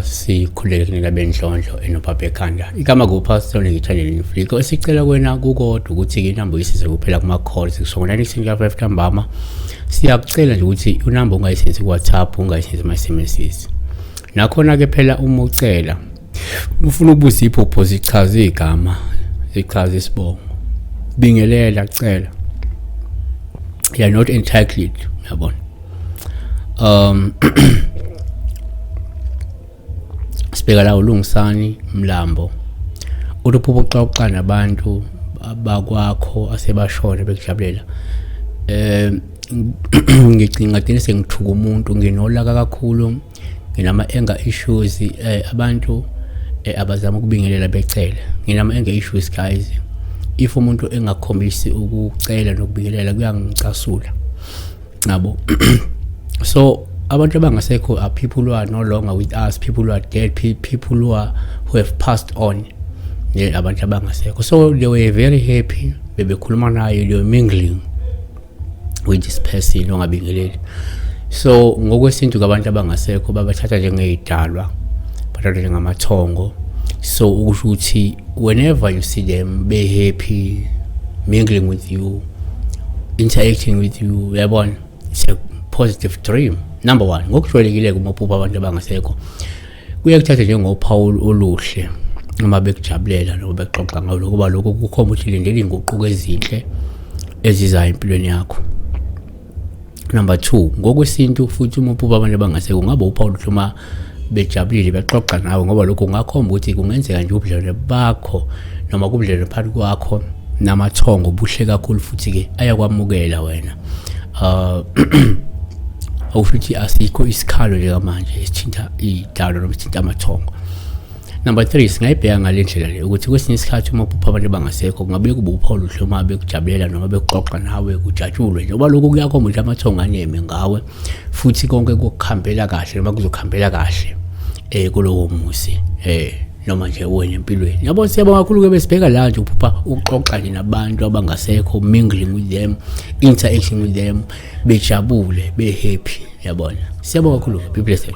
Sikhulekile bendlondlo enopapa ekhanda. Igama kuPastor ngithandeni Mfiko. Sicela kwena kukodwa ukuthi inamba uyisize kuphela kuma calls kusho 96 ntambama. Siyakucela nje ukuthi unamba ungayisebenzisi kuWhatsApp, ungayisebenzisi ama-SMSs. Nakhona ke phela uma ucela ufuna ukubuza iphupho zichaze igama, zichaze isibongo. Bingelela cela. You are not entitled, yabona. Sibheka la uLungisani Mlambo. Uphupho uxoxa nabantu abakwakho asebashona bekujabulela. Ngicinga gcina sengithuka umuntu nginolaka kakhulu, nginama anger issues, abantu abazama ukubingelela becela. Nginama anger issues guys. If umuntu engakhombisi ukucela nokubingelela kuyangicasula. Ngabo. So abantu abangasekho are people who are no longer with us, people who are dead, people who have passed on. Abantu abangasekho. So they were very happy. Bebekhuluma naye, they were mingling with this person ongabingeleli. So ngokwesintu kabantu abangasekho babathatha njengezidalwa, bathatha njengamathongo. So ukusho ukuthi whenever you see them be happy, mingling with you, interacting with you, yabona, it's a positive dream. Number one, ngokujwayelekile kumaphupho abantu abangasekho kuyakuthatha njengophawu oluhle uma bekujabulela noma bexoxa ngalo kuba lokho kukhomba ukuthi lindele inguquko ezinhle ezizayo empilweni yakho. Number two, ngokwesintu futhi umaphupho abantu abangasekho ngabe uphawu oluhle uma bejabulile bexoxa nawe ngoba lokho kungakhomba ukuthi kungenzeka nje ubudlelwano bakho noma kubudlelwano phakathi kwakho namathongo buhle kakhulu futhi ke ayakwamukela wena. Awufuthi asikho isikhalo nje manje esithinta idalo noma esithinta amathongo. Number 3, singayibheka ngale ndlela le ukuthi kwesinye isikhathi umaphupho abantu abangasekho kungabe kuba uphawu oluhle uma bekujabulela noma bekuxoxa nawe kujatshulwe njengoba lokho kuyakhomba ukuthi amathongo anyeme ngawe futhi konke kukhambela kahle noma kuzokhambela kahle kulowo musi noma nje wena empilweni. Yabo siyabonga kakhulu ke besibheka la nje uphupha uxoxa nje nabantu abangasekho, mingling with them, interacting with them, bejabule, be happy, yabona. Siyabonga kakhulu. Be blessed.